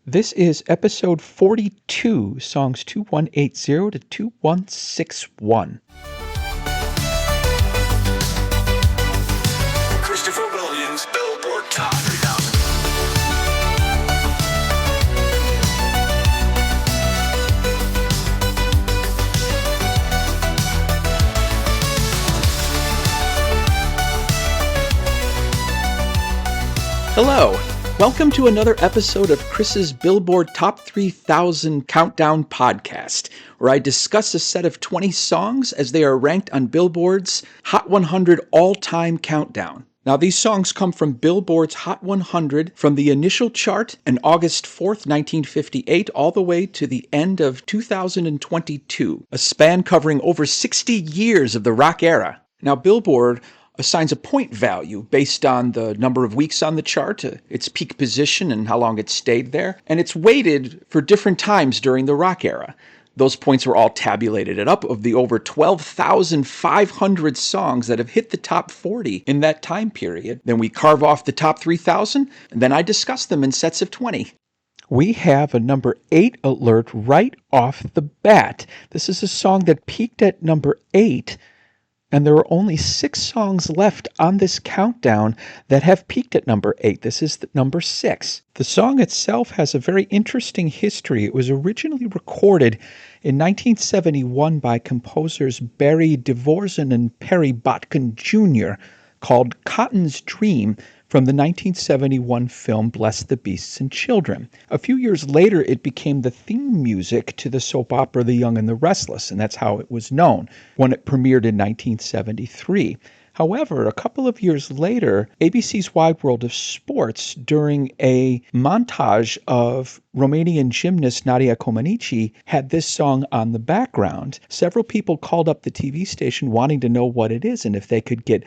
This is episode 42, songs 2180 to 2161. Christopher Williams, Billboard Top 3000. Hello, welcome to another episode of Chris's Billboard Top 3000 Countdown podcast, where I discuss a set of 20 songs as they are ranked on Billboard's Hot 100 All-Time Countdown. Now, these songs come from Billboard's Hot 100 from the initial chart on August 4th, 1958, all the way to the end of 2022, a span covering over 60 years of the rock era. Now, Billboard assigns a point value based on the number of weeks on the chart, its peak position, and how long it stayed there, and it's weighted for different times during the rock era. Those points were all tabulated up of the over 12,500 songs that have hit the top 40 in that time period. Then we carve off the top 3,000, and then I discuss them in sets of 20. We have a number 8 alert right off the bat. This is a song that peaked at number 8, and there are only 6 songs left on this countdown that have peaked at number 8. This is number 6. The song itself has a very interesting history. It was originally recorded in 1971 by composers Barry Dvorak and Perry Botkin Jr., called Cotton's Dream, from the 1971 film Bless the Beasts and Children. A few years later, it became the theme music to the soap opera The Young and the Restless, and that's how it was known when it premiered in 1973. However, a couple of years later, ABC's Wide World of Sports, during a montage of Romanian gymnast Nadia Comaneci, had this song on the background. Several people called up the TV station wanting to know what it is and if they could get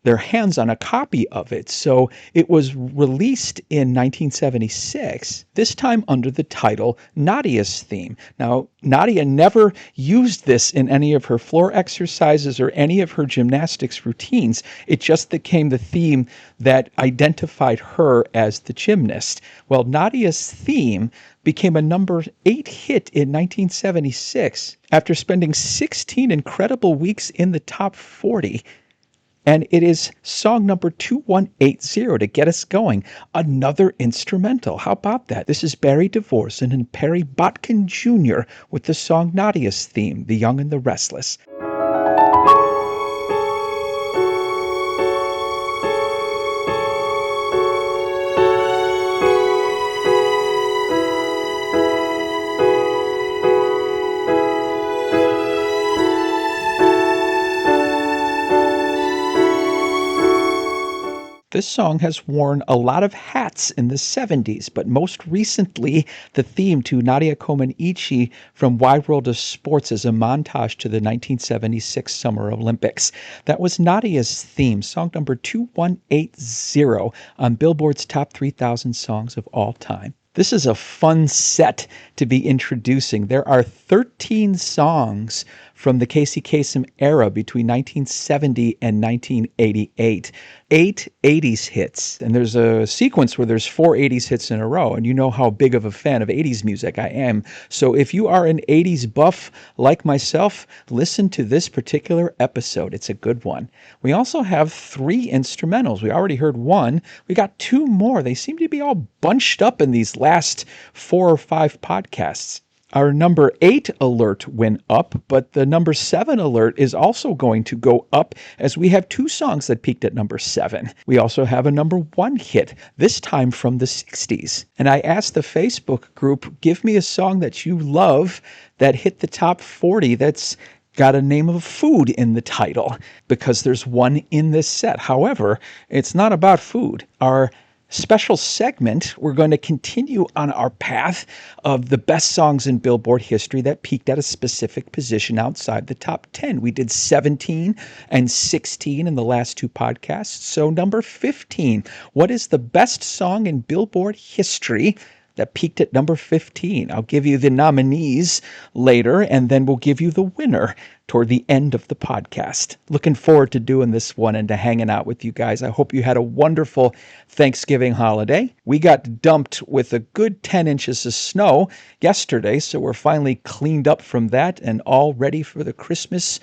their hands on a copy of it. So it was released in 1976, this time under the title Nadia's Theme. Now, Nadia never used this in any of her floor exercises or any of her gymnastics routines. It just became the theme that identified her as the gymnast. Well, Nadia's Theme became a number 8 hit in 1976 after spending 16 incredible weeks in the top 40. And it is song number 2180 to get us going. Another instrumental. How about that? This is Barry Dvorak and Perry Botkin Jr. with the song Nadia's Theme, The Young and the Restless. This song has worn a lot of hats in the 70s, but most recently the theme to Nadia Comaneci from Wide World of Sports as a montage to the 1976 Summer Olympics. That was Nadia's Theme, song number 2180 on Billboard's Top 3000 Songs of All Time. This is a fun set to be introducing. There are 13 songs from the Casey Kasem era between 1970 and 1988. 8 80s hits. And there's a sequence where there's 4 80s hits in a row. And you know how big of a fan of 80s music I am. So if you are an 80s buff like myself, listen to this particular episode. It's a good one. We also have 3 instrumentals. We already heard one. We got 2 more. They seem to be all bunched up in these last 4 or 5 podcasts. Our number 8 alert went up, but the number 7 alert is also going to go up as we have 2 songs that peaked at number 7. We also have a number 1 hit, this time from the 60s. And I asked the Facebook group, give me a song that you love that hit the top 40 that's got a name of food in the title, because there's one in this set. However, it's not about food. Our special segment, we're going to continue on our path of the best songs in Billboard history that peaked at a specific position outside the top 10. We did 17 and 16 in the last 2 podcasts. So number 15, what is the best song in Billboard history that peaked at number 15. I'll give you the nominees later, and then we'll give you the winner toward the end of the podcast. Looking forward to doing this one and to hanging out with you guys. I hope you had a wonderful Thanksgiving holiday. We got dumped with a good 10 inches of snow yesterday, so we're finally cleaned up from that and all ready for the Christmas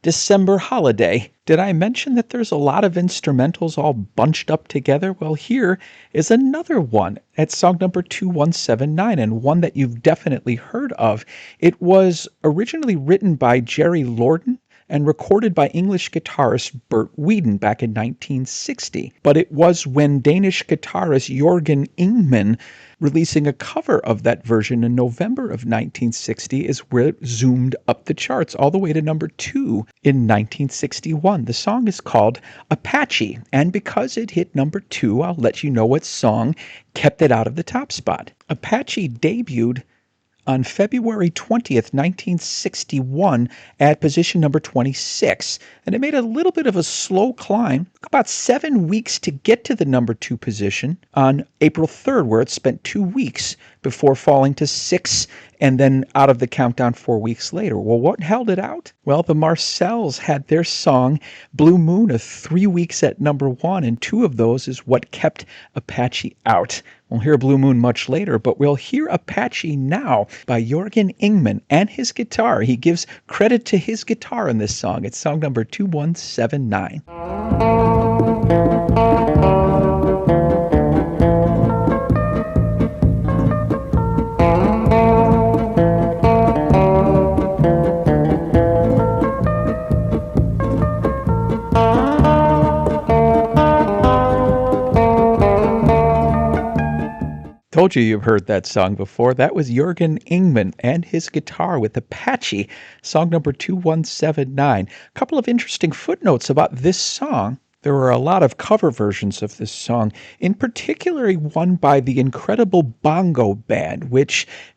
December holiday. Did I mention that there's a lot of instrumentals all bunched up together? Well, here is another one at song number 2179, and one that you've definitely heard of. It was originally written by Jerry Lorden and recorded by English guitarist Bert Weedon back in 1960. But it was when Danish guitarist Jørgen Ingman releasing a cover of that version in November of 1960 is where it zoomed up the charts all the way to number 2 in 1961. The song is called Apache, and because it hit number 2, I'll let you know what song kept it out of the top spot. Apache debuted on February 20th, 1961 at position number 26. And it made a little bit of a slow climb, about 7 weeks to get to the number 2 position on April 3rd, where it spent 2 weeks before falling to 6 and then out of the countdown 4 weeks later. Well, what held it out? Well, the Marcels had their song Blue Moon of 3 weeks at number 1, and 2 of those is what kept Apache out. We'll hear Blue Moon much later, but we'll hear Apache now by Jørgen Ingman and his guitar. He gives credit to his guitar in this song. It's song number 2179. Told you you've heard that song before. That was Jørgen Ingman and his guitar with Apache, song number 2179. A couple of interesting footnotes about this song. There were a lot of cover versions of this song, in particular one by the Incredible Bongo Band,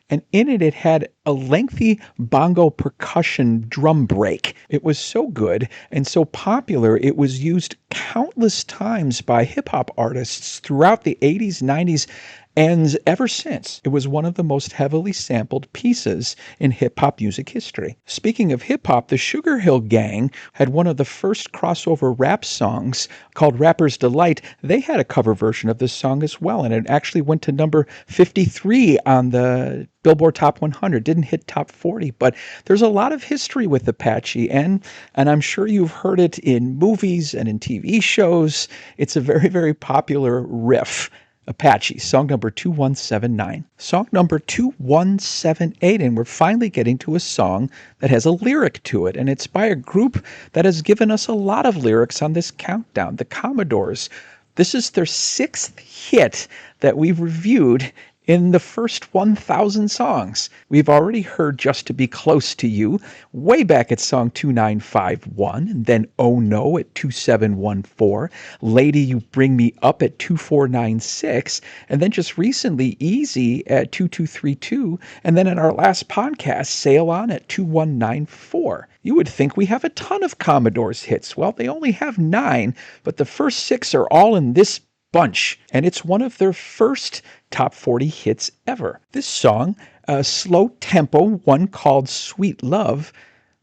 and in it had a lengthy bongo percussion drum break. It was so good and so popular, it was used countless times by hip-hop artists throughout the 80s, 90s, and ever since. It was one of the most heavily sampled pieces in hip-hop music history. Speaking of hip-hop, the Sugar Hill Gang had one of the first crossover rap songs called Rapper's Delight. They had a cover version of this song as well, and it actually went to number 53 on the Billboard Top 100. Didn't hit Top 40, but there's a lot of history with Apache, and I'm sure you've heard it in movies and in TV shows. It's a very, very popular riff. Apache, song number 2179. Song number 2178, and we're finally getting to a song that has a lyric to it, and it's by a group that has given us a lot of lyrics on this countdown, the Commodores. This is their 6th hit that we've reviewed in the first 1,000 songs. We've already heard Just to Be Close to You way back at song 2951, and then Oh No at 2714, Lady You Bring Me Up at 2496, and then just recently Easy at 2232, and then in our last podcast, Sail On at 2194. You would think we have a ton of Commodores hits. Well, they only have 9, but the first 6 are all in this bunch, and it's one of their first top 40 hits ever. This song, a slow tempo one called Sweet Love,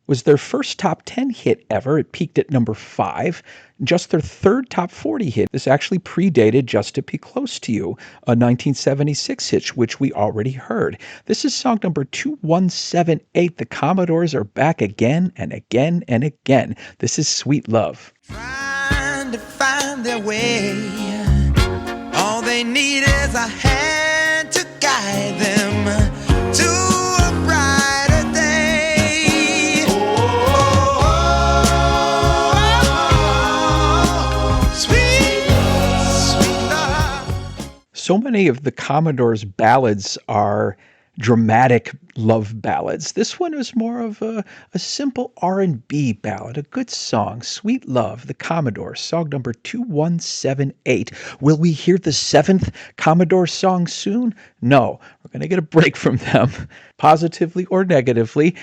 was their first top 10 hit ever. It peaked at number 5, just their 3rd top 40 hit. This actually predated Just to Be Close to You, a 1976 hit, which we already heard. This is song number 2178. The Commodores are back again and again and again. This is Sweet Love. Trying to find their way. All they need is a hand to guide them to a brighter day. Oh, sweet, sweet love. So many of the Commodores' ballads are dramatic love ballads. This one is more of a simple R&B ballad, a good song, Sweet Love, the Commodores, song number 2178. Will we hear the 7th Commodore song soon? No, we're going to get a break from them, positively or negatively.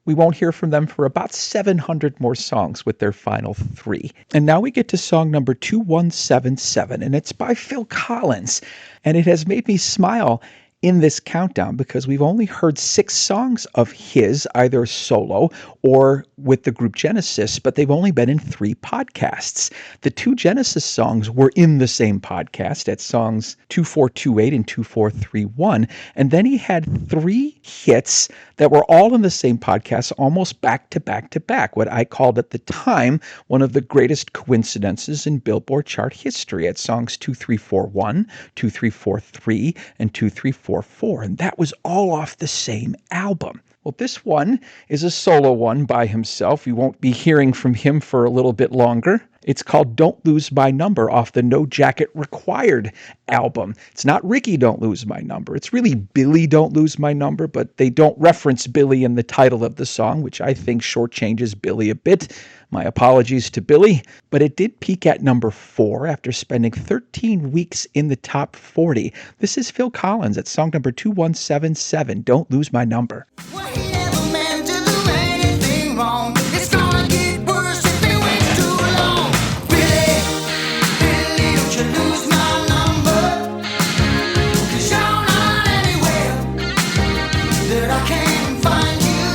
We won't hear from them for about 700 more songs with their final 3. And now we get to song number 2177, and it's by Phil Collins. And it has made me smile in this countdown because we've only heard 6 songs of his, either solo or with the group Genesis, but they've only been in 3 podcasts. The 2 Genesis songs were in the same podcast at songs 2428 and 2431, and then he had 3 hits that were all in the same podcast, almost back to back to back, what I called at the time one of the greatest coincidences in Billboard chart history at songs 2341, 2343, and 2344, and that was all off the same album. Well, this one is a solo one by himself. You won't be hearing from him for a little bit longer. It's called Don't Lose My Number off the No Jacket Required album. It's not Ricky Don't Lose My Number. It's really Billy Don't Lose My Number, but they don't reference Billy in the title of the song, which I think shortchanges Billy a bit. My apologies to Billy, but it did peak at number 4 after spending 13 weeks in the top 40. This is Phil Collins at song number 2177, Don't Lose My Number. Well, he never meant to do anything wrong. It's gonna get worse if it waits too long. Billy, Billy, don't you lose my number. 'Cause you're not anywhere that I can't find you.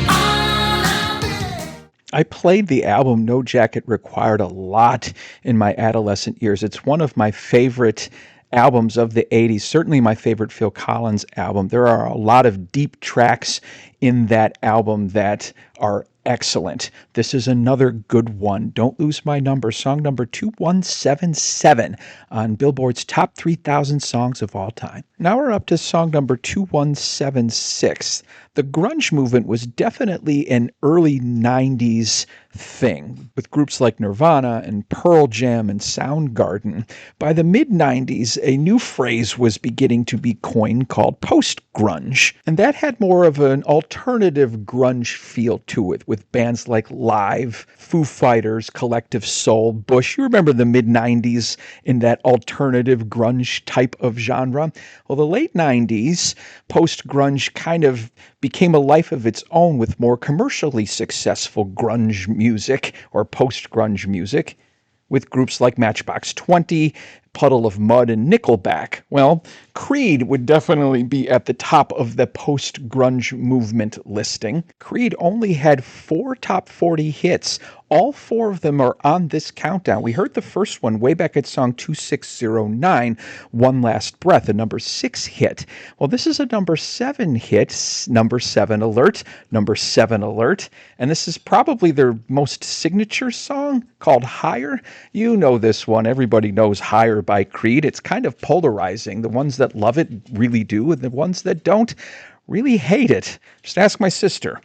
Oh, now, Billy. I played the album No Jacket Required a lot in my adolescent years. It's one of my favorite albums of the 80s, certainly my favorite Phil Collins album. There are a lot of deep tracks in that album that are excellent. This is another good one. Don't Lose My Number, song number 2177 on Billboard's Top 3,000 Songs of All Time. Now we're up to song number 2176. The grunge movement was definitely an early 90s thing, with groups like Nirvana and Pearl Jam and Soundgarden. By the mid-90s, a new phrase was beginning to be coined called post-grunge, and that had more of an alternative grunge feel to it, with bands like Live, Foo Fighters, Collective Soul, Bush. You remember the mid-90s in that alternative grunge type of genre? Well, the late 90s, post-grunge kind of became a life of its own with more commercially successful grunge music or post-grunge music, with groups like Matchbox 20, Puddle of Mudd, and Nickelback. Well, Creed would definitely be at the top of the post-grunge movement listing. Creed only had 4 top 40 hits. All 4 of them are on this countdown. We heard the first one way back at song 2609, One Last Breath, a number 6 hit. Well, this is a number 7 hit, number 7 alert, number 7 alert, and this is probably their most signature song called Higher. You know this one. Everybody knows Higher by Creed. It's kind of polarizing. The ones that love it really do, and the ones that don't really hate it. Just ask my sister.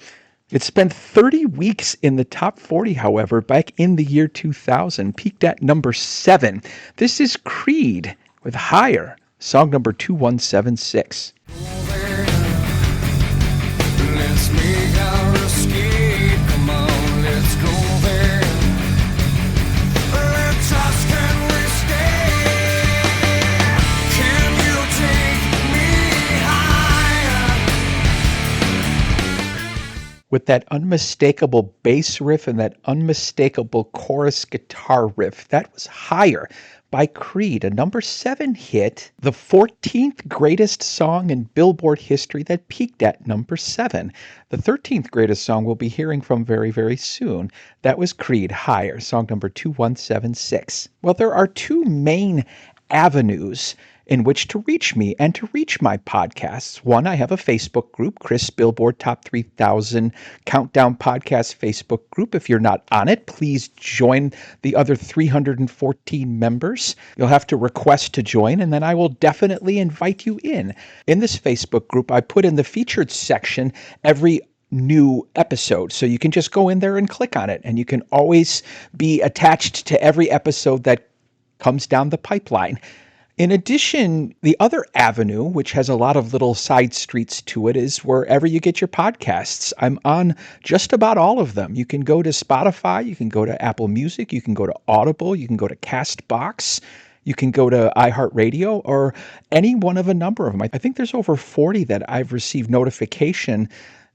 It spent 30 weeks in the top 40, however, back in the year 2000, peaked at number 7. This is Creed with Higher, song number 2176. Let's make our escape. Come on, let's go there. Let's ask, can we stay? Can you take me higher? With that unmistakable bass riff and that unmistakable chorus guitar riff, that was Higher by Creed, a number 7 hit, the 14th greatest song in Billboard history that peaked at number 7. The 13th greatest song we'll be hearing from very, very soon. That was Creed, Higher, song number 2176. Well, there are 2 main avenues in which to reach me and to reach my podcasts. One, I have a Facebook group, Chris Billboard Top 3000 Countdown Podcast Facebook group. If you're not on it, please join the other 314 members. You'll have to request to join, and then I will definitely invite you in. In this Facebook group, I put in the featured section every new episode. So you can just go in there and click on it, and you can always be attached to every episode that comes down the pipeline. In addition, the other avenue, which has a lot of little side streets to it, is wherever you get your podcasts. I'm on just about all of them. You can go to Spotify, you can go to Apple Music, you can go to Audible, you can go to CastBox, you can go to iHeartRadio, or any one of a number of them. I think there's over 40 that I've received notification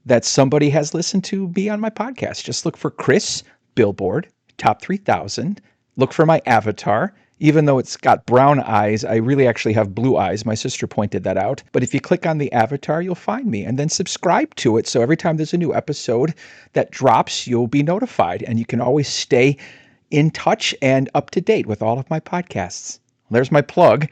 that somebody has listened to be on my podcast. Just look for Chris Billboard Top 3000. Look for my avatar. Even though it's got brown eyes, I really actually have blue eyes. My sister pointed that out. But if you click on the avatar, you'll find me, and then subscribe to it. So every time there's a new episode that drops, you'll be notified, and you can always stay in touch and up to date with all of my podcasts. There's my plug.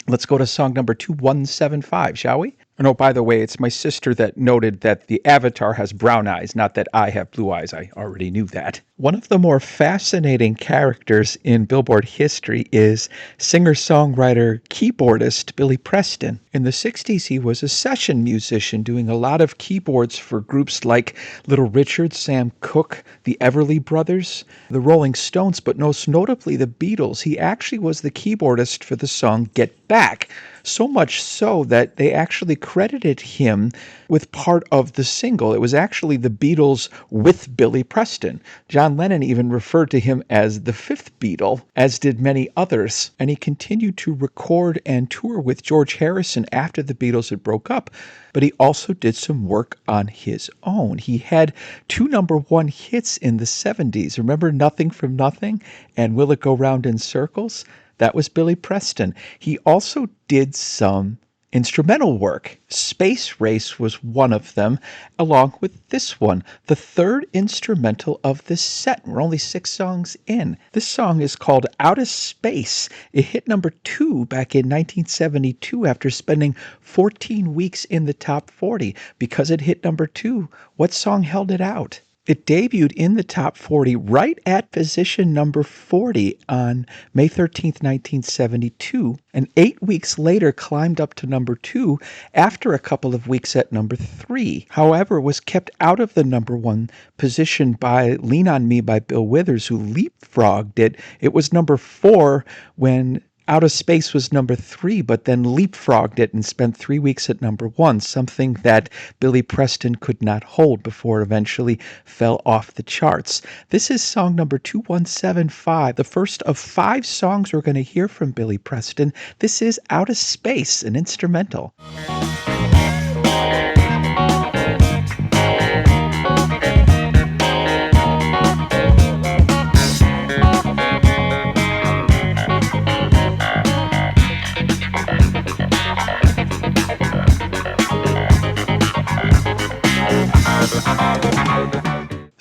Let's go to song number 2175, shall we? No, by the way, it's my sister that noted that the avatar has brown eyes, not that I have blue eyes. I already knew that. One of the more fascinating characters in Billboard history is singer-songwriter, keyboardist Billy Preston. In the 60s, he was a session musician doing a lot of keyboards for groups like Little Richard, Sam Cooke, the Everly Brothers, the Rolling Stones, but most notably the Beatles. He actually was the keyboardist for the song Get Back. So much so that they actually credited him with part of the single. It was actually the Beatles with Billy Preston. John Lennon even referred to him as the fifth Beatle, as did many others. And he continued to record and tour with George Harrison after the Beatles had broke up. But he also did some work on his own. He had 2 number 1 hits in the 70s. Remember Nothing from Nothing and Will It Go Round in Circles? That was Billy Preston. He also did some instrumental work. Space Race was one of them, along with this one, the third instrumental of this set. We're only 6 songs in. This song is called Out of Space. It hit number 2 back in 1972 after spending 14 weeks in the top 40. Because it hit number 2, what song held it out? It debuted in the top 40 right at position number 40 on May 13th, 1972, and 8 weeks later climbed up to number 2 after a couple of weeks at number 3. However, it was kept out of the number 1 position by Lean on Me by Bill Withers, who leapfrogged it. It was number 4 when Out of Space was number 3, but then leapfrogged it and spent 3 weeks at number 1, something that Billy Preston could not hold before it eventually fell off the charts. This is song number 2175, the first of 5 songs we're going to hear from Billy Preston. This is Out of Space, an instrumental.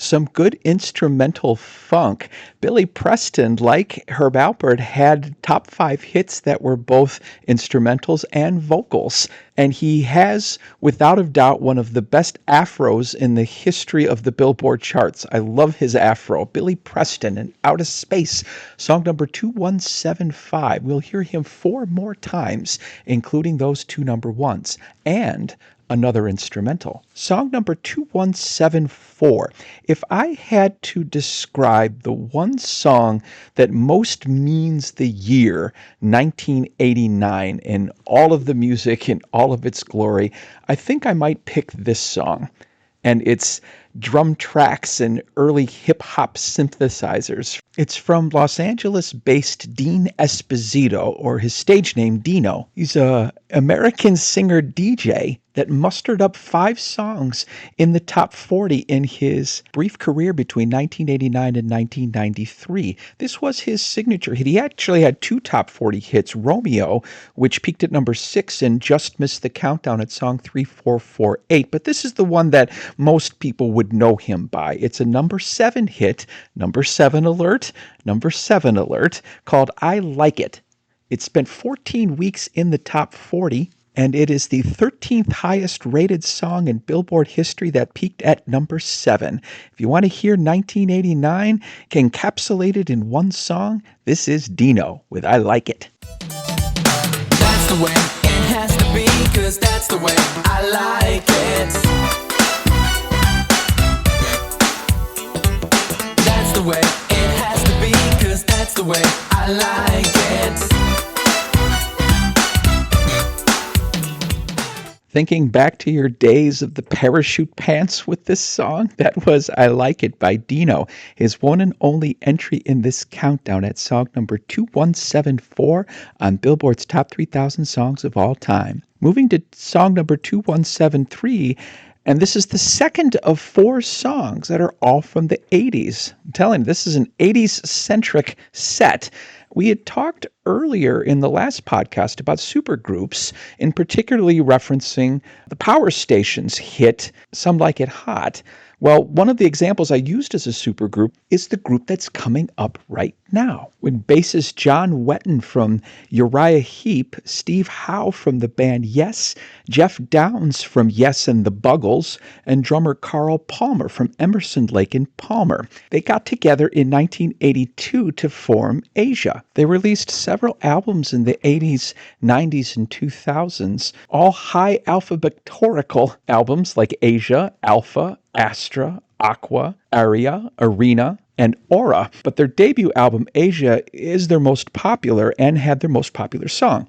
Some good instrumental funk. Billy Preston, like Herb Alpert, had top 5 hits that were both instrumentals and vocals. And he has, without a doubt, one of the best afros in the history of the Billboard charts. I love his afro. Billy Preston and Out of Space, song number 2175. We'll hear him 4 more times, including those 2 number 1s. And another instrumental. Song number 2174. If I had to describe the one song that most means the year 1989 in all of the music, in all of its glory, I think I might pick this song. And its drum tracks and early hip-hop synthesizers. It's from Los Angeles-based Dean Esposito, or his stage name Dino. He's an American singer-DJ that mustered up 5 songs in the top 40 in his brief career between 1989 and 1993. This was his signature hit. He actually had 2 top 40 hits, Romeo, which peaked at number 6 and just missed the countdown at song 3448. But this is the one that most people would know him by. It's a number 7 hit, number 7 alert, called I Like It. It spent 14 weeks in the top 40, and it is the 13th highest rated song in Billboard history that peaked at number 7. If you want to hear 1989 encapsulated in one song, this is Dino with I Like It. That's the way it has to be, 'cause that's the way I like it. That's the way it has to be, 'cause that's the way I like it. Thinking back to your days of the parachute pants with this song? That was I Like It by Dino, his one and only entry in this countdown at song number 2174 on Billboard's Top 3,000 Songs of All Time. Moving to song number 2173, and this is the second of 4 songs that are all from the 80s. I'm telling you, this is an 80s-centric set. We had talked earlier in the last podcast about supergroups, and particularly referencing the Power Station's hit, Some Like It Hot. Well, one of the examples I used as a supergroup is the group that's coming up right now. When bassist John Wetton from Uriah Heep, Steve Howe from the band Yes, Jeff Downs from Yes and the Buggles, and drummer Carl Palmer from Emerson, Lake and Palmer. They got together in 1982 to form Asia. They released several albums in the 80s, 90s, and 2000s, all high alphabetical albums like Asia, Alpha, Astra, Aqua, Aria, Arena, and Aura. But their debut album, Asia, is their most popular and had their most popular song.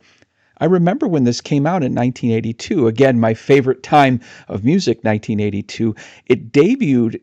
I remember when this came out in 1982, again, my favorite time of music, 1982, it debuted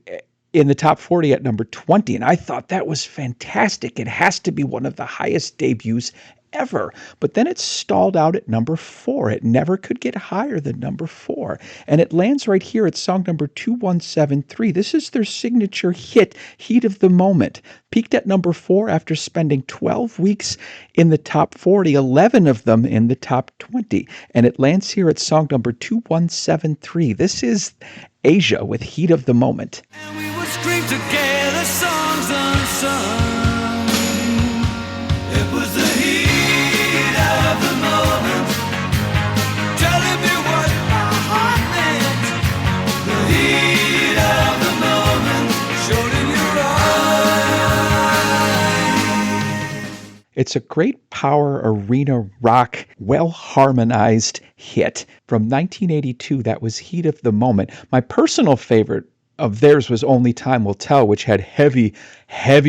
in the top 40 at number 20, and I thought that was fantastic. It has to be one of the highest debuts ever. But then it stalled out at number 4. It never could get higher than number 4. And it lands right here at song number 2173. This is their signature hit, Heat of the Moment. Peaked at number 4 after spending 12 weeks in the top 40, 11 of them in the top 20. And it lands here at song number 2173. This is Asia with Heat of the Moment. And we would scream together songs unsung. It was the heat of the moment, telling me what my heart meant. The heat of the moment showed in your eyes. It's a great power arena rock, well-harmonized hit from 1982. That was Heat of the Moment. My personal favorite of theirs was Only Time Will Tell, which had heavy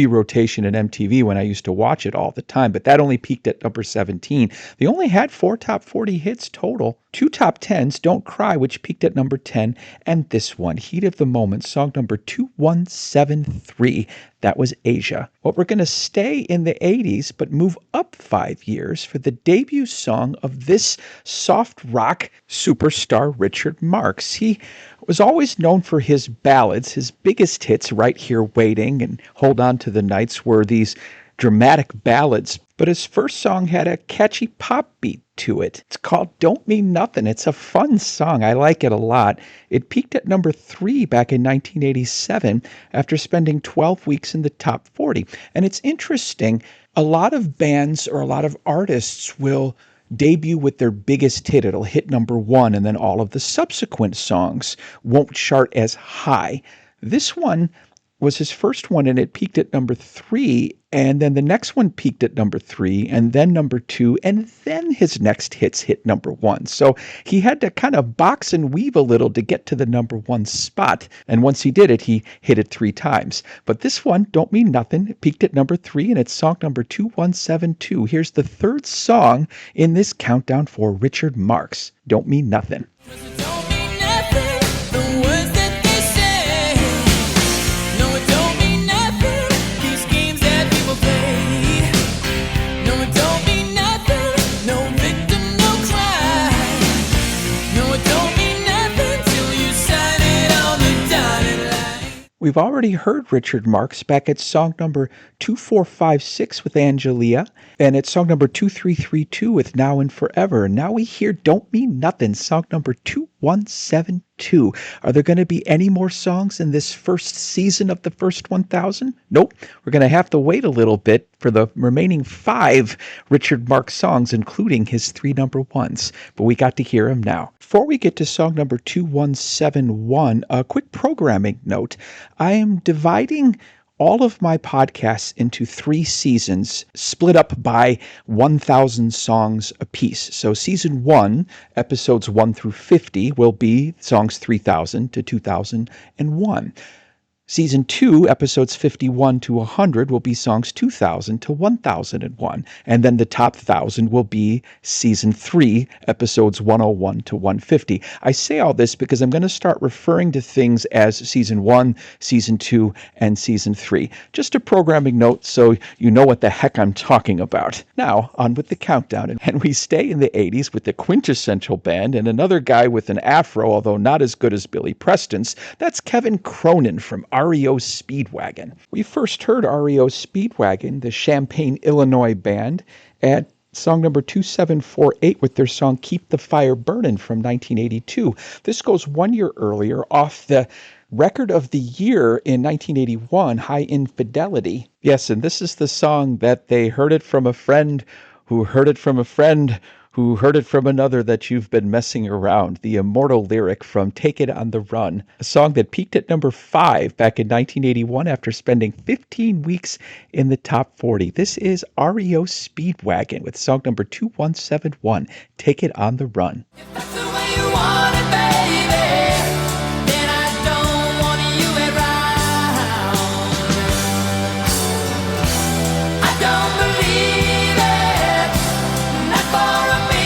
rotation at MTV when I used to watch it all the time, but that only peaked at number 17. They only had 4 top 40 hits total, 2 top 10s, Don't Cry, which peaked at number 10, and this one, Heat of the Moment, song number 2173. That was Asia. Well, we're going to stay in the 80s, but move up 5 years for the debut song of this soft rock superstar, Richard Marx. He was always known for his ballads. His biggest hits, Right Here Waiting and Hold On to the Nights, were these dramatic ballads. But his first song had a catchy pop beat to it. It's called Don't Mean Nothing. It's a fun song. I like it a lot. It peaked at number 3 back in 1987 after spending 12 weeks in the top 40. And it's interesting, a lot of bands or a lot of artists will debut with their biggest hit. It'll hit number 1, and then all of the subsequent songs won't chart as high. This one was his first one, and it peaked at number 3, and then the next one peaked at number 3, and then number 2, and then his next hits hit number 1. So he had to kind of box and weave a little to get to the number 1 spot, and once he did it, he hit it 3 times. But this one, Don't Mean Nothing, peaked at number 3, and it's song number 2172. Here's the third song in this countdown for Richard Marx, Don't Mean Nothing. We've already heard Richard Marx back at song number 2456 with Angelia, and at song number 2332 with Now and Forever. And now we hear Don't Mean Nothing, song number 2172. Are there going to be any more songs in this first season of the First 1000? Nope. We're going to have to wait a little bit for the remaining 5 Richard Marx songs, including his 3 number 1s. But we got to hear him now. Before we get to song number 2171, a quick programming note. I am dividing all of my podcasts into 3 seasons, split up by 1,000 songs apiece. So season 1, episodes 1 through 50, will be songs 3,000 to 2001. Season 2, episodes 51 to 100, will be songs 2000 to 1001. And then the top 1,000 will be Season 3, episodes 101 to 150. I say all this because I'm going to start referring to things as Season 1, Season 2, and Season 3. Just a programming note so you know what the heck I'm talking about. Now, on with the countdown. And we stay in the 80s with the quintessential band and another guy with an afro, although not as good as Billy Preston's. That's Kevin Cronin from REO Speedwagon. We first heard REO Speedwagon, the Champaign, Illinois band, at song number 2748 with their song Keep the Fire Burnin' from 1982. This goes 1 year earlier off the record of the year in 1981, High Infidelity. Yes, and this is the song that they heard it from a friend who heard it from a friend who heard it from another that you've been messing around. The immortal lyric from Take It on the Run, a song that peaked at number 5 back in 1981 after spending 15 weeks in the top 40. This is REO Speedwagon with song number 2171, Take It on the Run. If that's the way you want it, baby, then I don't want you around. I don't believe it, not for a minute.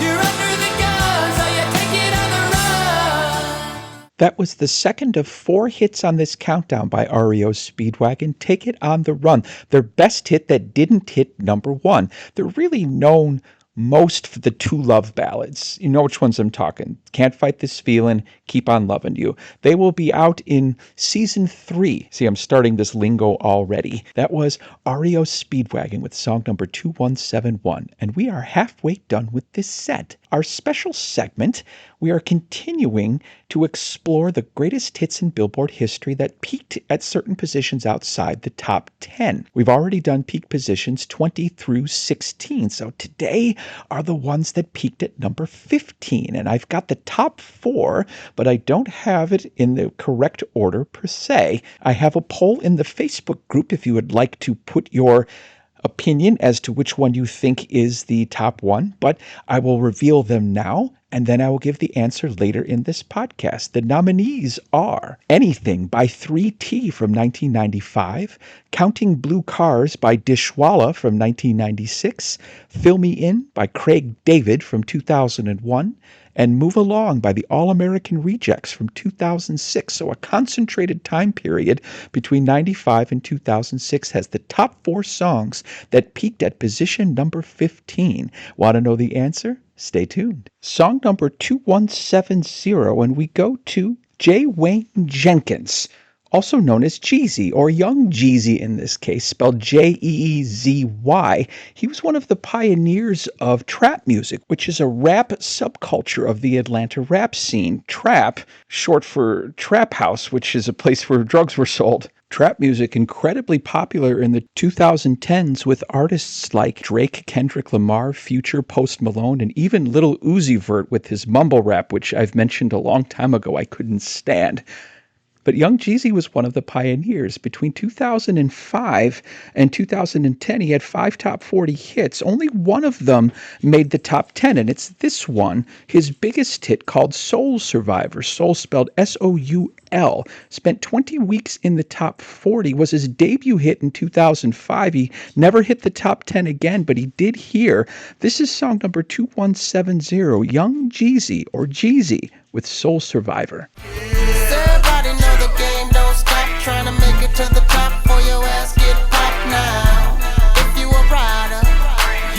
You're under the gun, so you take it on the run. That was the second of 4 hits on this countdown by REO Speedwagon, Take It on the Run, their best hit that didn't hit number 1. They're really known most for the 2 love ballads. You know which ones I'm talking. Can't Fight This Feelin', Keep on Lovin' You. They will be out in season 3. See, I'm starting this lingo already. That was REO Speedwagon with song number 2171. And we are halfway done with this set. Our special segment, we are continuing to explore the greatest hits in Billboard history that peaked at certain positions outside the top 10. We've already done peak positions 20 through 16, so today are the ones that peaked at number 15. And I've got the top 4, but I don't have it in the correct order per se. I have a poll in the Facebook group if you would like to put your opinion as to which one you think is the top one, but I will reveal them now, and then I will give the answer later in this podcast. The nominees are Anything by 3T from 1995, Counting Blue Cars by Dishwalla from 1996, Fill Me In by Craig David from 2001, and Move Along by the All-American Rejects from 2006. So a concentrated time period between 95 and 2006 has the top 4 songs that peaked at position number 15. Want to know the answer? Stay tuned. Song number 2170, and we go to J. Wayne Jenkins, also known as Jeezy, or Young Jeezy in this case, spelled Jeezy. He was one of the pioneers of trap music, which is a rap subculture of the Atlanta rap scene. Trap, short for trap house, which is a place where drugs were sold. Trap music incredibly popular in the 2010s with artists like Drake, Kendrick Lamar, Future, Post Malone, and even Lil Uzi Vert with his mumble rap, which I've mentioned a long time ago I couldn't stand. But Young Jeezy was one of the pioneers. Between 2005 and 2010, he had 5 top 40 hits. Only one of them made the top 10, and it's this one, his biggest hit called Soul Survivor. Soul spelled S-O-U-L. Spent 20 weeks in the top 40. Was his debut hit in 2005. He never hit the top 10 again, but he did here. This is song number 2170, Young Jeezy, or Jeezy, with Soul Survivor. Trying to make it to the top for your ass get popped now. If you a rider,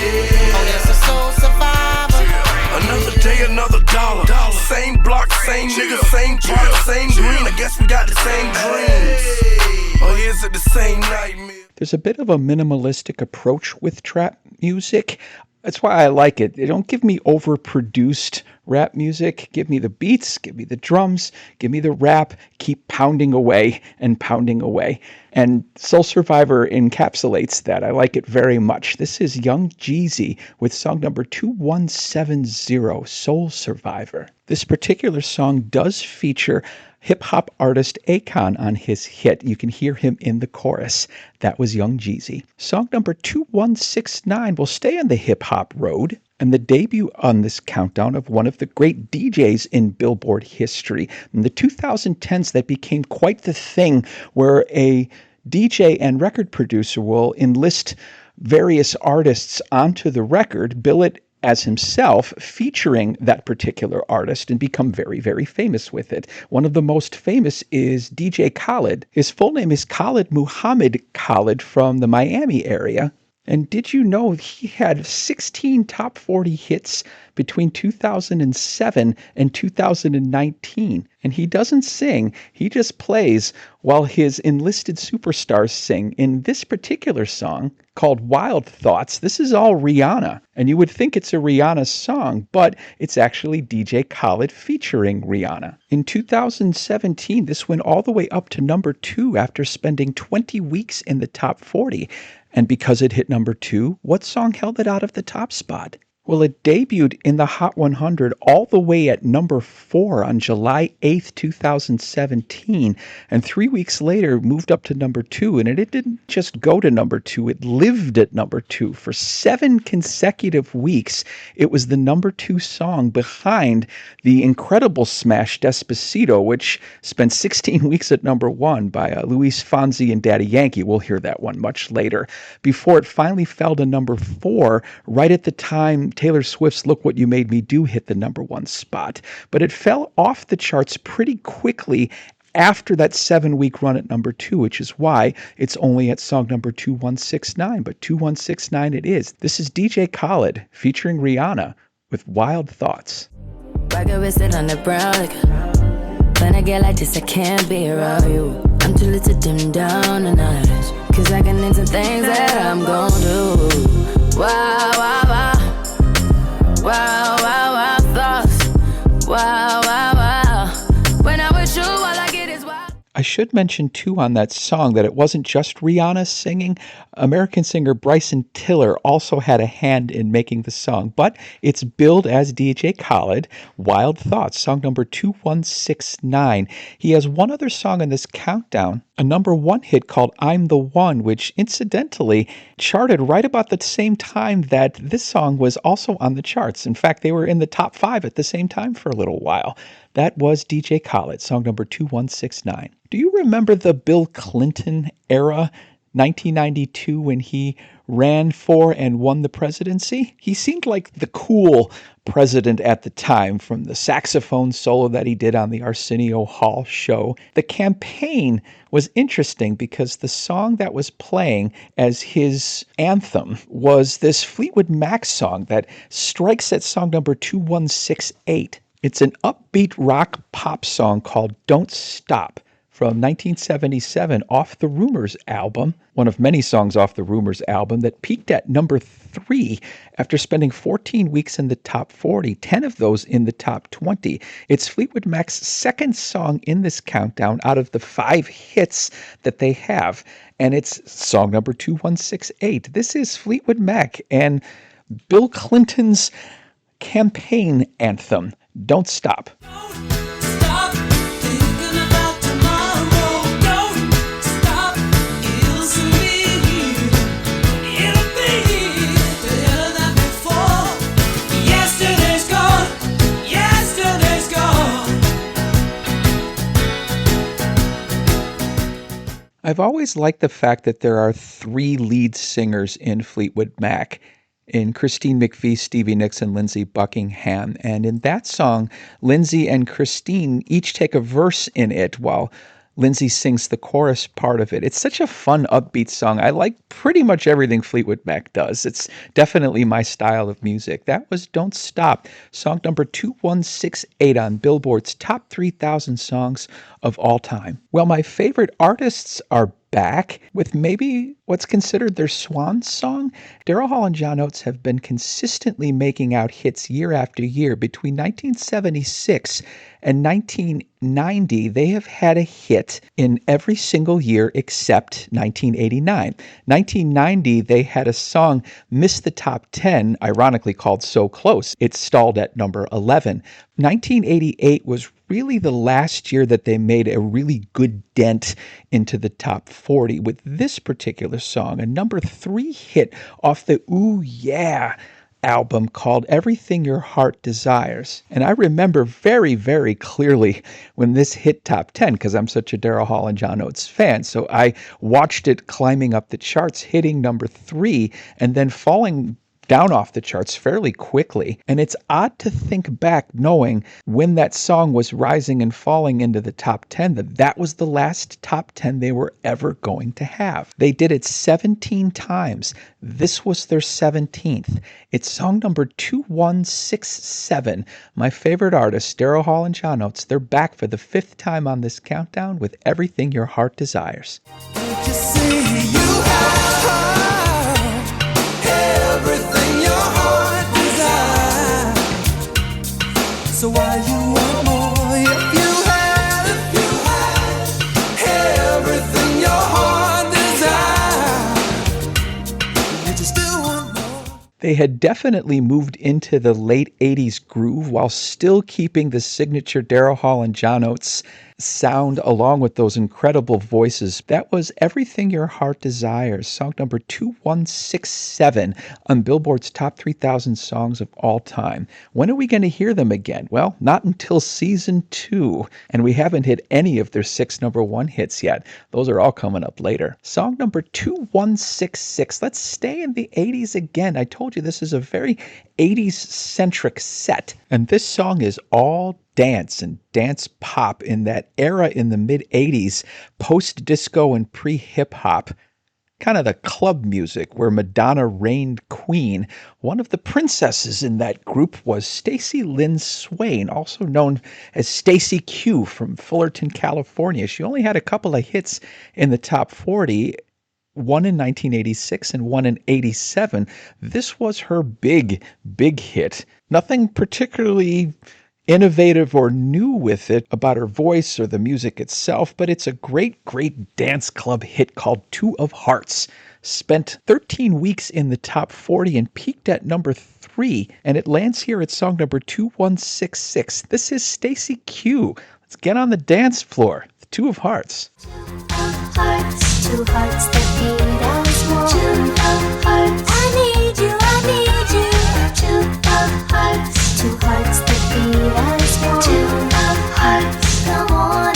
yeah. Oh, that's a soul survivor. Another day, another dollar. Same block, same nigga, same product, same green. I guess we got the same dreams. Or is it the same nightmare? There's a bit of a minimalistic approach with trap music. That's why I like it. They don't give me overproduced rap music. Give me the beats, give me the drums, give me the rap, keep pounding away and pounding away. And Soul Survivor encapsulates that. I like it very much. This is Young Jeezy with song number 2170, Soul Survivor. This particular song does feature hip-hop artist Akon on his hit. You can hear him in the chorus. That was Young Jeezy. Song number 2169 will stay on the hip-hop road, and the debut on this countdown of one of the great DJs in Billboard history. In the 2010s, that became quite the thing, where a DJ and record producer will enlist various artists onto the record, bill it as himself, featuring that particular artist, and become very, very famous with it. One of the most famous is DJ Khaled. His full name is Khaled Muhammad Khaled from the Miami area. And did you know he had 16 top 40 hits between 2007 and 2019. And he doesn't sing, he just plays while his enlisted superstars sing. In this particular song, called Wild Thoughts, this is all Rihanna. And you would think it's a Rihanna song, but it's actually DJ Khaled featuring Rihanna. In 2017, this went all the way up to number 2 after spending 20 weeks in the top 40. And because it hit number 2, what song held it out of the top spot? Well, it debuted in the Hot 100 all the way at number 4 on July 8th, 2017, and 3 weeks later moved up to number 2, and it didn't just go to number 2, it lived at number 2. For 7 consecutive weeks, it was the number 2 song behind the incredible smash Despacito, which spent 16 weeks at number 1 by Luis Fonsi and Daddy Yankee. We'll hear that one much later, before it finally fell to number 4 right at the time Taylor Swift's Look What You Made Me Do hit the number 1 spot. But it fell off the charts pretty quickly after that 7-week run at number 2, which is why it's only at song number 2169. But 2169 it is. This is DJ Khaled featuring Rihanna with Wild Thoughts. Rocket with it on the brown liquor. When I get like this, I can't be around you. I'm too little to dim down the night. Cause I can into things that I'm gon' do. Wow, wow, wow. Wow, wow, wow, thoughts. Wow, wow, wow. When I'm with you, all I get is wow. I should mention, too, on that song that it wasn't just Rihanna singing. American singer Bryson Tiller also had a hand in making the song, but it's billed as DJ Khaled, Wild Thoughts, song number 2169. He has one other song in this countdown, a number 1 hit called I'm the One, which incidentally charted right about the same time that this song was also on the charts. In fact, they were in the top 5 at the same time for a little while. That was DJ Khaled, song number 2169. Do you remember the Bill Clinton era, 1992, when he ran for and won the presidency? He seemed like the cool president at the time, from the saxophone solo that he did on the Arsenio Hall show. The campaign was interesting because the song that was playing as his anthem was this Fleetwood Mac song that strikes at song number 2168. It's an upbeat rock pop song called Don't Stop from 1977 off the Rumors album, one of many songs off the Rumors album that peaked at number 3 after spending 14 weeks in the top 40, 10 of those in the top 20. It's Fleetwood Mac's second song in this countdown out of the 5 hits that they have, and it's song number 2168. This is Fleetwood Mac and Bill Clinton's campaign anthem, Don't Stop. I've always liked the fact that there are 3 lead singers in Fleetwood Mac, in Christine McVie, Stevie Nicks, and Lindsey Buckingham. And in that song, Lindsey and Christine each take a verse in it while Lindsey sings the chorus part of it. It's such a fun, upbeat song. I like pretty much everything Fleetwood Mac does. It's definitely my style of music. That was Don't Stop, song number 2168 on Billboard's Top 3,000 Songs of All Time. Well, my favorite artists are back with maybe what's considered their swan song. Daryl Hall and John Oates have been consistently making out hits year after year. Between 1976 and 1990, they have had a hit in every single year except 1989. 1990, they had a song miss the top 10, ironically called So Close. It stalled at number 11. 1988 was really the last year that they made a really good dent into the top 40 with this particular song, a number 3 hit off the Ooh Yeah album called Everything Your Heart Desires. And I remember very, very clearly when this hit top 10 because I'm such a Daryl Hall and John Oates fan. So I watched it climbing up the charts, hitting number 3, and then falling down off the charts fairly quickly. And it's odd to think back knowing when that song was rising and falling into the top 10 that was the last top 10 they were ever going to have. They did it 17 times. This was their 17th. It's song number 2167. My favorite artist, Daryl Hall and John Oates, they're back for the 5th time on this countdown with Everything Your Heart Desires. Don't you see you have everything your heart desires? So why you want more if you had everything your heart desires? Would you still want more? They had definitely moved into the late 80s groove while still keeping the signature Daryl Hall and John Oates sound along with those incredible voices. That was Everything Your Heart Desires, song number 2167 on Billboard's Top 3,000 Songs of All Time. When are we going to hear them again? Well, not until season 2, and we haven't hit any of their 6 number 1 hits yet. Those are all coming up later. Song number 2166. Let's stay in the 80s again. I told you this is a very 80s-centric set, and this song is all dance and dance pop in that era in the mid-80s, post-disco and pre-hip-hop, kind of the club music where Madonna reigned queen. One of the princesses in that group was Stacey Lynn Swain, also known as Stacey Q from Fullerton, California. She only had a couple of hits in the top 40, one in 1986 and one in 87. This was her big hit. Nothing particularly innovative or new with it about her voice or the music itself, but it's a great dance club hit called Two of Hearts. Spent 13 weeks in the top 40 and peaked at number 3, and it lands here at song number 2166. This is Stacey Q. Let's get on the dance floor. Two of Hearts. Two hearts that beat as one. Two of hearts, I need you. Two of hearts that beat as one. Two of hearts, come on.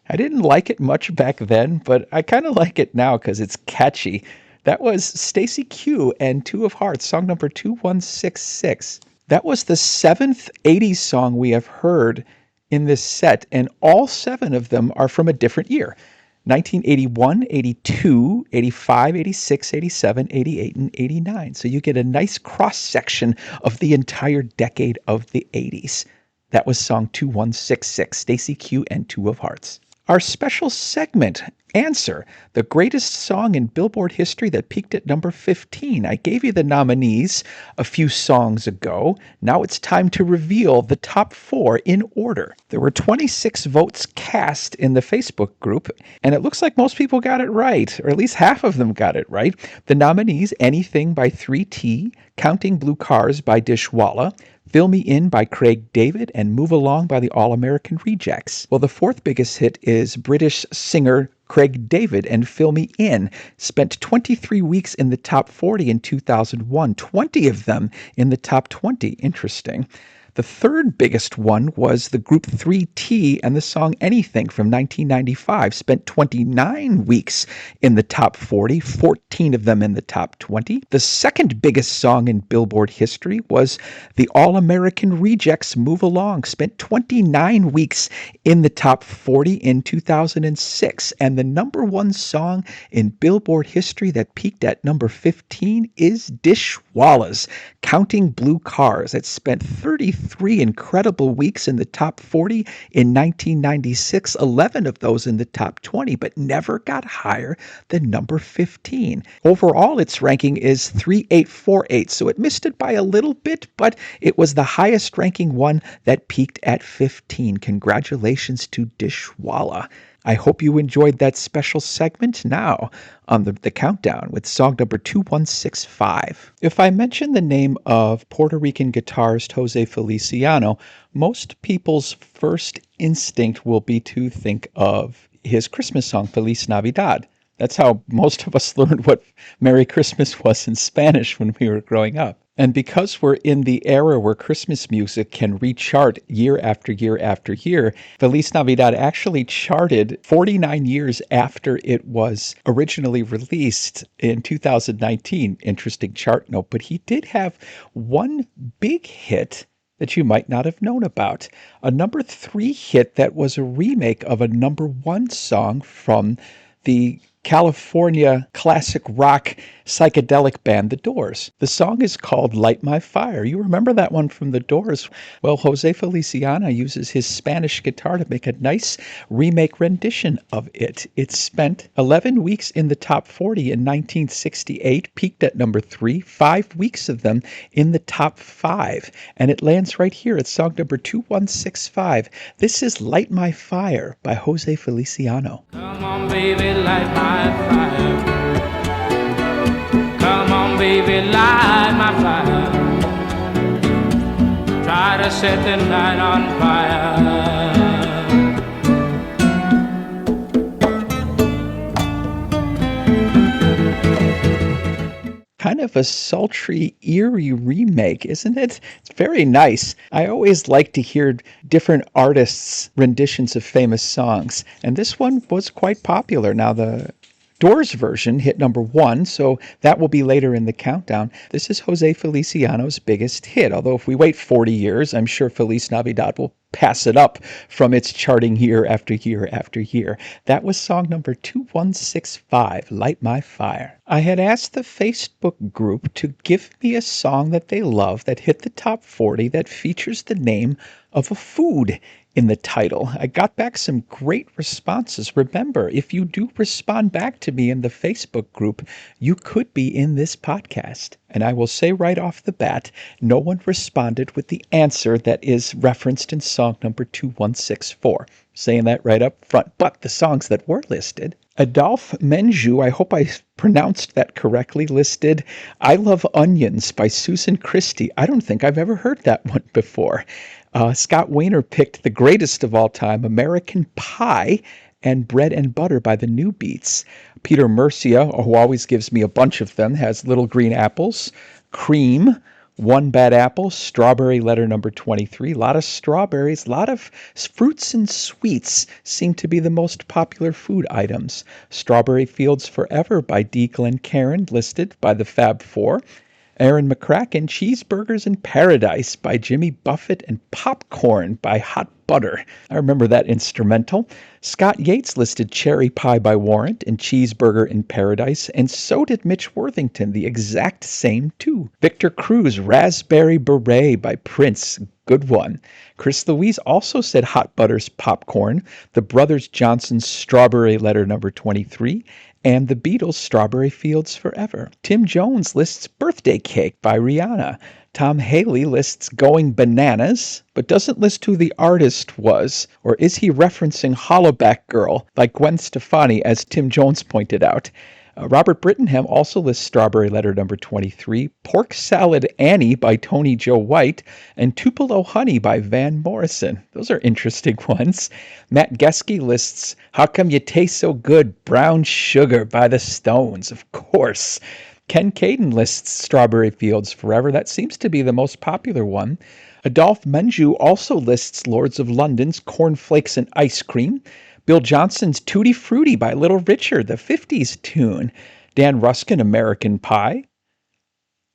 I didn't like it much back then, but I kind of like it now because it's catchy. That was Stacey Q and Two of Hearts, song number 2166. That was the 7th 80s song we have heard in this set, and all 7 of them are from a different year. 1981, 82, 85, 86, 87, 88, and 89. So you get a nice cross-section of the entire decade of the 80s. That was song 2166, Stacey Q and Two of Hearts. Our special segment, Answer, the greatest song in Billboard history that peaked at number 15. I gave you the nominees a few songs ago. Now it's time to reveal the top 4 in order. There were 26 votes cast in the Facebook group, and it looks like most people got it right, or at least half of them got it right. The nominees, Anything by 3T, Counting Blue Cars by Dishwalla, Fill Me In by Craig David, and Move Along by the All-American Rejects. Well, the 4th biggest hit is British singer Craig David and Fill Me In. Spent 23 weeks in the top 40 in 2001, 20 of them in the top 20. Interesting. The 3rd biggest one was the group 3T and the song Anything from 1995. Spent 29 weeks in the top 40, 14 of them in the top 20. The 2nd biggest song in Billboard history was the All-American Rejects' Move Along. Spent 29 weeks in the top 40 in 2006. And the number 1 song in Billboard history that peaked at number 15 is Dishwalla's Counting Blue Cars. It spent 33 incredible weeks in the top 40 in 1996, 11 of those in the top 20, but never got higher than number 15. Overall, its ranking is 3848, so it missed it by a little bit, but it was the highest ranking one that peaked at 15. Congratulations to Dishwalla. I hope you enjoyed that special segment. Now, on the countdown with song number 2165. If I mention the name of Puerto Rican guitarist Jose Feliciano, most people's first instinct will be to think of his Christmas song, Feliz Navidad. That's how most of us learned what Merry Christmas was in Spanish when we were growing up. And because we're in the era where Christmas music can rechart year after year after year, Feliz Navidad actually charted 49 years after it was originally released in 2019. Interesting chart note, but he did have one big hit that you might not have known about. A number 3 hit that was a remake of a number 1 song from the California classic rock psychedelic band The Doors. The song is called Light My Fire. You remember that one from The Doors? Well, Jose Feliciano uses his Spanish guitar to make a nice remake rendition of it. It spent 11 weeks in the top 40 in 1968, peaked at number 3, 5 weeks of them in the top 5, and it lands right here at song number 2165. This is Light My Fire by Jose Feliciano. Come on, baby, light my fire. Come on, baby, light my fire. Try to set the night on fire. Kind of a sultry, eerie remake, isn't it? It's very nice. I always like to hear different artists' renditions of famous songs, and this one was quite popular. Now, the Doors version hit number 1, so that will be later in the countdown. This is Jose Feliciano's biggest hit, although if we wait 40 years, I'm sure Feliz Navidad will pass it up from its charting year after year after year. That was song number 2165, Light My Fire. I had asked the Facebook group to give me a song that they love that hit the top 40 that features the name of a food in the title. I got back some great responses. Remember, if you do respond back to me in the Facebook group, you could be in this podcast. And I will say right off the bat, no one responded with the answer that is referenced in song number 2164. Saying that right up front. But the songs that were listed, Adolphe Menjou, I hope I pronounced that correctly, listed I Love Onions by Susan Christie. I don't think I've ever heard that one before. Scott Weiner picked the greatest of all time, American Pie, and Bread and Butter by the New Beats. Peter Murcia, who always gives me a bunch of them, has Little Green Apples, Cream, One Bad Apple, Strawberry Letter number 23. A lot of strawberries, a lot of fruits and sweets seem to be the most popular food items. Strawberry Fields Forever by D. Glencairn, listed by the Fab Four. Aaron McCracken, Cheeseburgers in Paradise by Jimmy Buffett, and Popcorn by Hot Butter. I remember that instrumental. Scott Yates listed Cherry Pie by Warrant and Cheeseburger in Paradise, and so did Mitch Worthington, the exact same two. Victor Cruz, Raspberry Beret by Prince. Good one. Chris Louise also said Hot Butter's Popcorn, the Brothers Johnson's Strawberry Letter number 23, and the Beatles' Strawberry Fields Forever. Tim Jones lists Birthday Cake by Rihanna. Tom Haley lists Going Bananas, but doesn't list who the artist was, or is he referencing Hollaback Girl by Gwen Stefani, as Tim Jones pointed out. Robert Brittenham also lists Strawberry Letter number 23, Pork Salad Annie by Tony Joe White, and Tupelo Honey by Van Morrison. Those are interesting ones. Matt Geske lists How Come You Taste So Good, Brown Sugar by the Stones, of course. Ken Caden lists Strawberry Fields Forever. That seems to be the most popular one. Adolphe Menjou also lists Lords of London's Cornflakes and Ice Cream. Bill Johnson's Tutti Frutti by Little Richard, the 50s tune. Dan Ruskin, American Pie.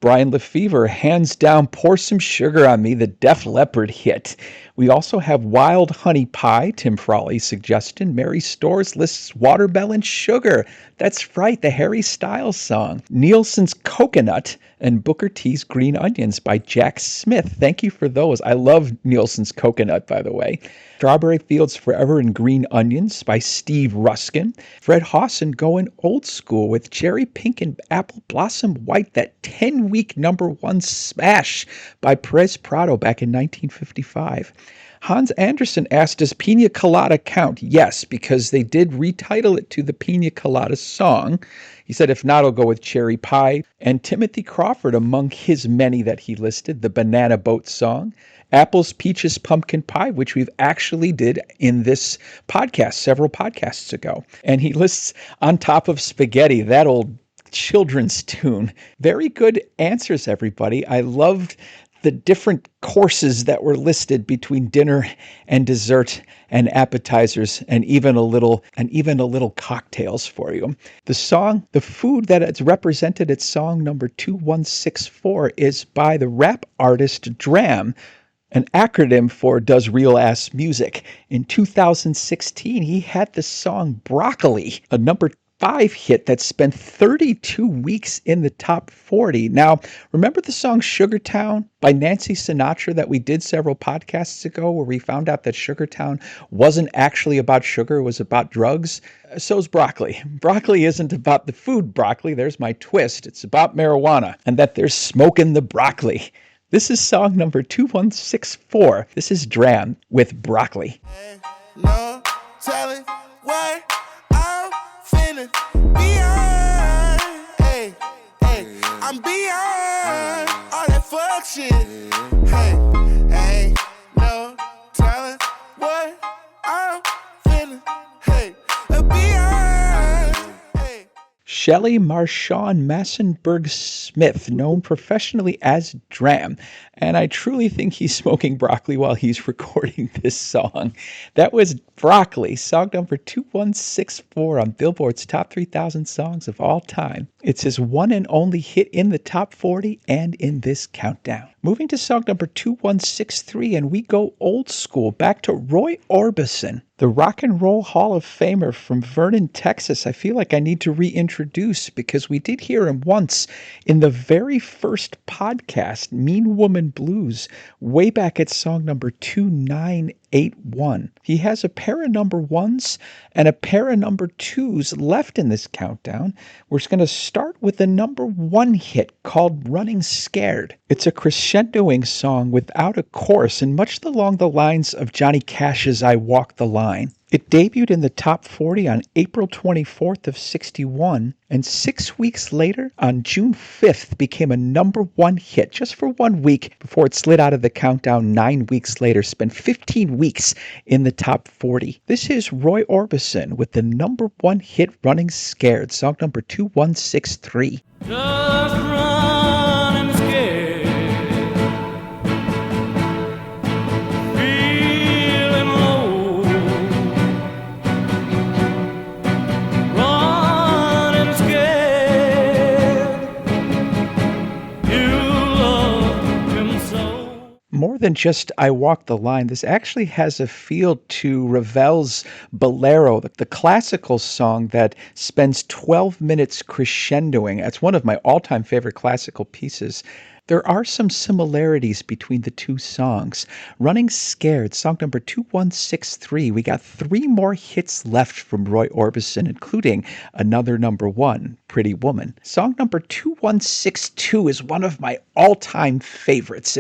Brian Lefevre, Hands Down, Pour Some Sugar on Me, the Def Leppard hit. We also have Wild Honey Pie, Tim Frawley's suggestion. Mary Storrs lists Waterbell and Sugar. That's right, the Harry Styles song. Nielsen's Coconut and Booker T's Green Onions by Jack Smith. Thank you for those. I love Nielsen's Coconut, by the way. Strawberry Fields Forever and Green Onions by Steve Ruskin. Fred Hawson going old school with Cherry Pink and Apple Blossom White, that 10-week number 1 smash by Perez Prado back in 1955. Hans Anderson asked, does Pina Colada count? Yes, because they did retitle it to the Pina Colada song. He said, if not, I'll go with Cherry Pie. And Timothy Crawford, among his many that he listed, the Banana Boat song. Apples, Peaches, Pumpkin Pie, which we've actually did in this podcast several podcasts ago. And he lists On Top of Spaghetti, that old children's tune. Very good answers, everybody. I loved the different courses that were listed between dinner and dessert and appetizers and even a little cocktails for you. The food that it's represented at song number 2164 is by the rap artist Dram, an acronym for Does Real Ass Music. In 2016, he had the song Broccoli, a number 5 hit that spent 32 weeks in the top 40. Now, remember the song Sugartown by Nancy Sinatra that we did several podcasts ago, where we found out that Sugartown wasn't actually about sugar, it was about drugs? So's Broccoli. Broccoli isn't about the food broccoli, there's my twist. It's about marijuana, and that there's smoke in the broccoli. This is song number 2164. This is Dram with Broccoli. No telling what I'm feeling beyond. Hey, I'm beyond all that fuck shit. Hey, ain't no telling what I'm feeling. Hey, beyond. Hey. Shelley Marshawn Massenberg-Smith, known professionally as Dram, and I truly think he's smoking broccoli while he's recording this song. That was Broccoli, song number 2164 on Billboard's Top 3,000 Songs of All Time. It's his one and only hit in the top 40 and in this countdown. Moving to song number 2163, and we go old school, back to Roy Orbison, the Rock and Roll Hall of Famer from Vernon, Texas. I feel like I need to reintroduce because we did hear him once in the very first podcast, Mean Woman Blues, way back at song number 2981. He has a pair of number ones and a pair of number twos left in this countdown. We're going to start with the number 1 hit called Running Scared. It's a crescendoing song without a chorus and much along the lines of Johnny Cash's I Walk the Line. It debuted in the top 40 on April 24th of 61, and 6 weeks later, on June 5th, became a number 1 hit just for 1 week before it slid out of the countdown 9 weeks later, spent 15 weeks in the top 40. This is Roy Orbison with the number 1 hit Running Scared, song number 2163. Just running scared, feeling low, running scared, you love him so. More than just I Walk the Line, this actually has a feel to Ravel's Bolero, the classical song that spends 12 minutes crescendoing. That's one of my all-time favorite classical pieces. There are some similarities between the two songs. Running Scared, song number 2163. We got 3 more hits left from Roy Orbison, including another number 1, Pretty Woman. Song number 2162 is one of my all-time favorites.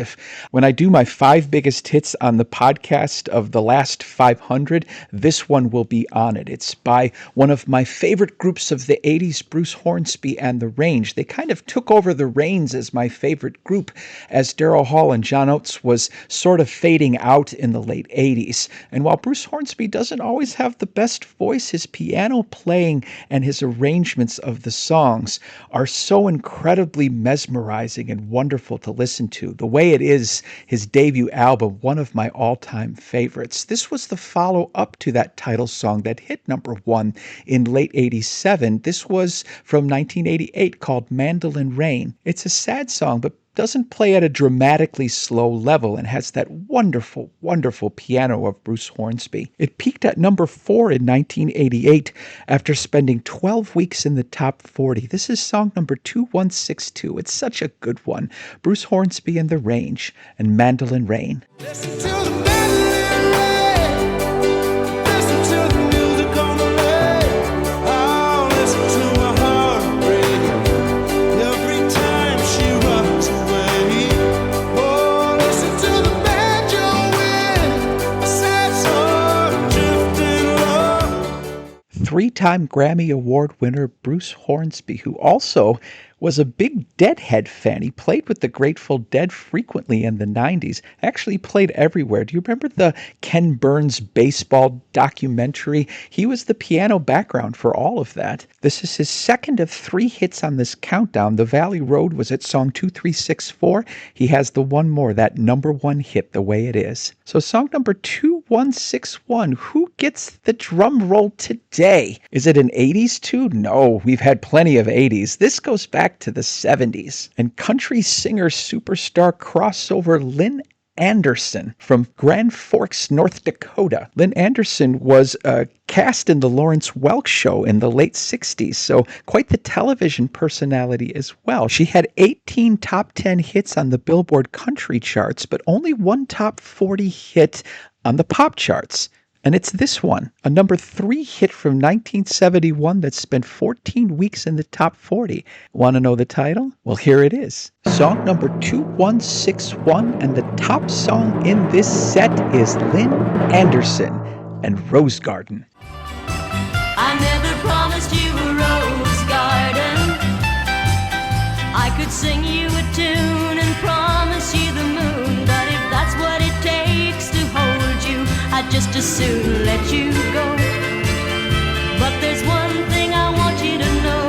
When I do my 5 biggest hits on the podcast of the last 500, this one will be on it. It's by one of my favorite groups of the 80s, Bruce Hornsby and The Range. They kind of took over the reins as my favorite group as Daryl Hall and John Oates was sort of fading out in the late 80s. And while Bruce Hornsby doesn't always have the best voice, his piano playing and his arrangements of the songs are so incredibly mesmerizing and wonderful to listen to. The Way It Is, his debut album, one of my all-time favorites. This was the follow-up to that title song that hit number 1 in late 87. This was from 1988 called Mandolin Rain. It's a sad song, but doesn't play at a dramatically slow level and has that wonderful, wonderful piano of Bruce Hornsby. It peaked at number 4 in 1988 after spending 12 weeks in the top 40. This is song number 2162. It's such a good one. Bruce Hornsby and The Range and Mandolin Rain. Listen to the mandolin rain. Listen to the music on the way. Oh, listen to my heart break every time she runs away. Oh, listen to the banjo wind, a sad song drifting low. 3-time Grammy Award winner Bruce Hornsby, who also was a big Deadhead fan. He played with the Grateful Dead frequently in the 90s. Actually played everywhere. Do you remember the Ken Burns baseball documentary? He was the piano background for all of that. This is his second of 3 hits on this countdown. The Valley Road was at song 2364. He has the one more, that number 1 hit, The Way It Is. So song number 2161, who gets the drum roll today? Is it an 80s tune? No, we've had plenty of 80s. This goes back to the 70s. And country singer superstar crossover Lynn Anderson from Grand Forks, North Dakota. Lynn Anderson was cast in the Lawrence Welk Show in the late 60s, so quite the television personality as well. She had 18 top 10 hits on the Billboard country charts, but only 1 top 40 hit on the pop charts. And it's this one, a number 3 hit from 1971 that spent 14 weeks in the top 40. Want to know the title? Well, here it is. Song number 2161, and the top song in this set is Lynn Anderson and Rose Garden. I never promised you a rose garden. I could sing you a tune and promise you the moon, but if that's what it takes to hold you, I'd just as soon let you go. But there's one thing I want you to know.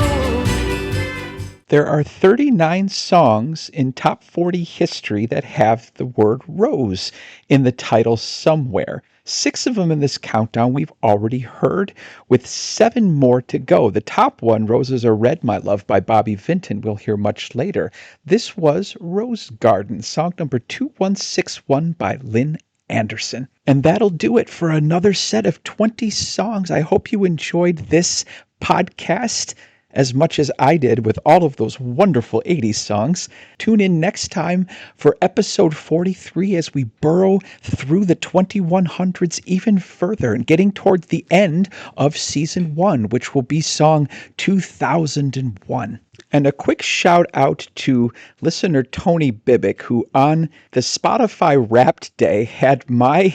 There are 39 songs in top 40 history that have the word rose in the title somewhere. 6 of them in this countdown we've already heard, with 7 more to go. The top one, Roses Are Red, My Love, by Bobby Vinton, we'll hear much later. This was Rose Garden, song number 2161 by Lynn Anderson. And that'll do it for another set of 20 songs. I hope you enjoyed this podcast as much as I did with all of those wonderful 80s songs. Tune in next time for episode 43 as we burrow through the 2100s even further and getting towards the end of season 1, which will be song 2001. And a quick shout out to listener Tony Bibick, who on the Spotify Wrapped Day had my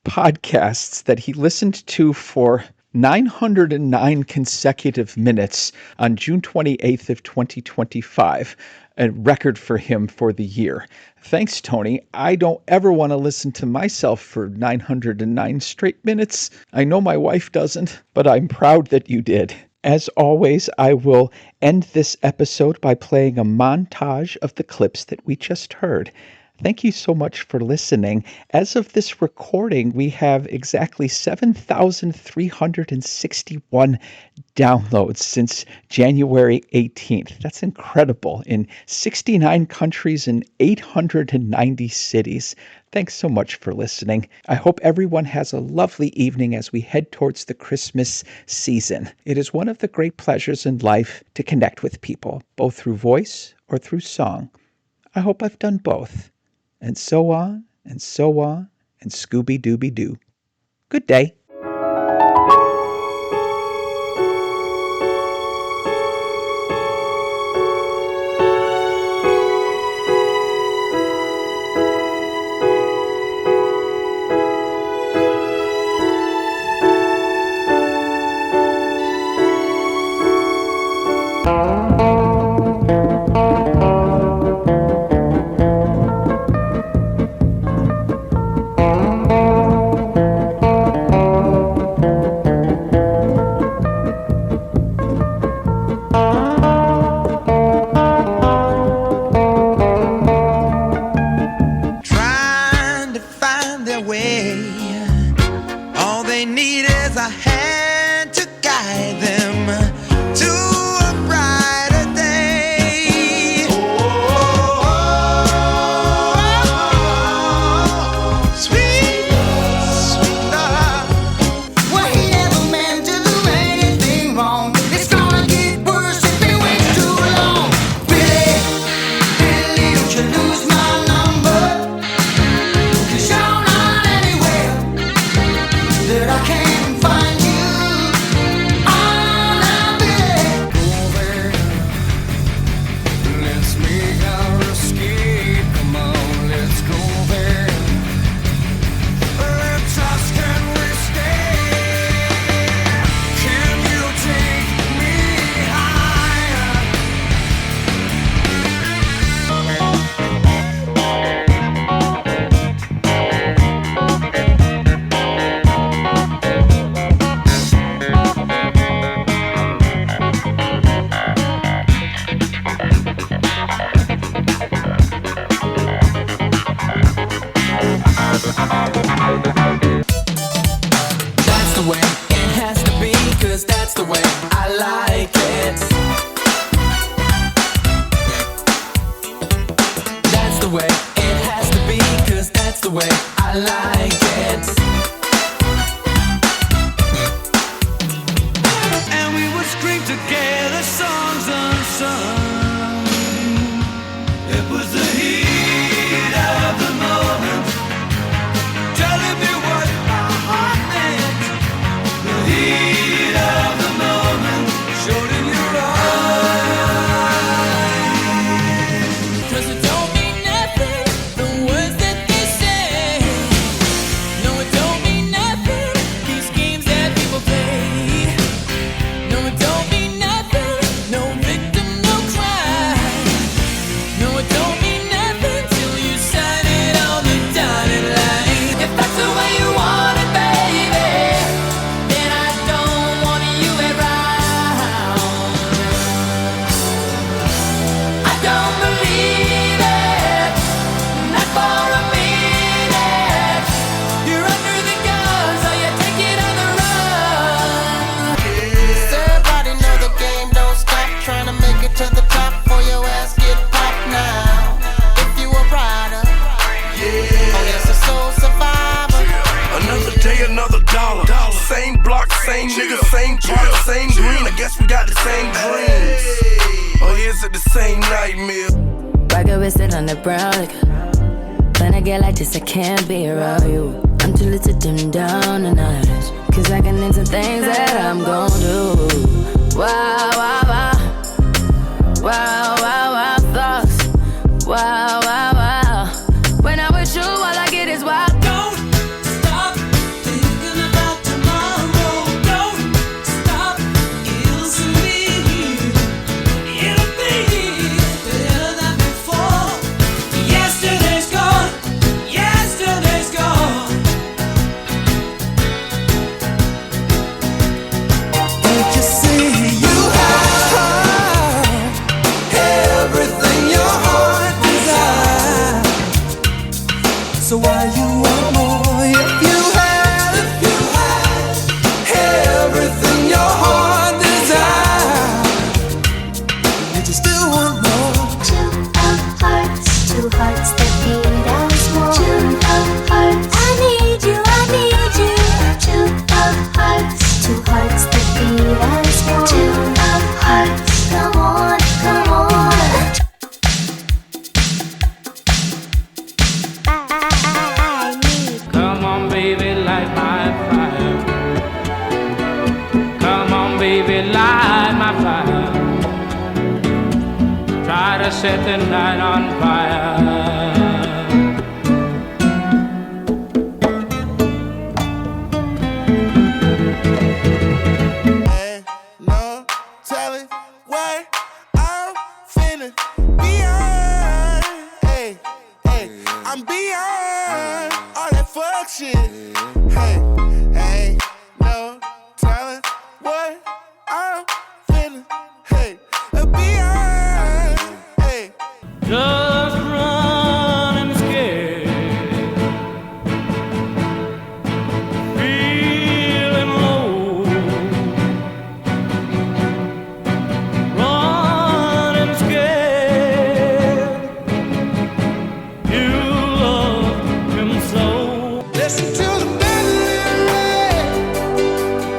podcasts that he listened to for 909 consecutive minutes on June 28th of 2025, a record for him for the year. Thanks, Tony. I don't ever want to listen to myself for 909 straight minutes. I know my wife doesn't, but I'm proud that you did. As always, I will end this episode by playing a montage of the clips that we just heard. Thank you so much for listening. As of this recording, we have exactly 7,361 downloads since January 18th. That's incredible. In 69 countries and 890 cities. Thanks so much for listening. I hope everyone has a lovely evening as we head towards the Christmas season. It is one of the great pleasures in life to connect with people, both through voice or through song. I hope I've done both. And so on, and so on, and Scooby-Dooby-Doo. Good day. guess we got the same dreams. Or is it the same nightmare? Rocket with it on the brown liquor. When I get like this, I can't be around you. I'm too little to dim down the night. Cause I can into things that I'm gon' do. Wow, wow, wow. Wow, wow, wow, thoughts. Wow, wow, wow. When I'm with you, all I get is wild. Don't stop thinking about tomorrow. Don't stop, it'll soon be here. It'll be better than before. Yesterday's gone. Yesterday's gone. Don't you see you have everything your heart desires? So why you want more if you had everything your heart desires? Did you still want more? Two hearts that beat as one. Two hearts, I need you, I need you. Two hearts that beat as one. Two hearts, come on, come on. I need. Come on, baby, light my fire. Come on, baby, light my fire. Try to set the night on fire. Ain't no telling what I'm feeling beyond. Hey, hey, I'm beyond all that fuck shit. Hey, ain't no telling what I'm feeling. Hey, beyond. Hey. Just running scared, feeling low, running scared. You love him so. Listen to the melody,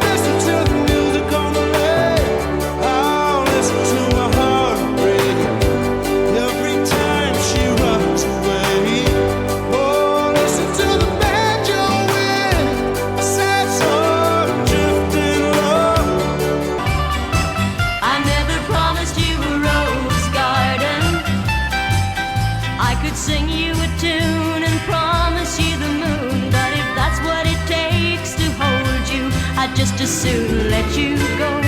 listen to the music on the radio. Oh, listen to my heart break every time she runs away. Oh, listen to the banjo wind, sad song drifting low. I never promised you a rose garden. I could sing you a tune and promise you the moon. But if that's what it takes to hold you, I'd just as soon let you go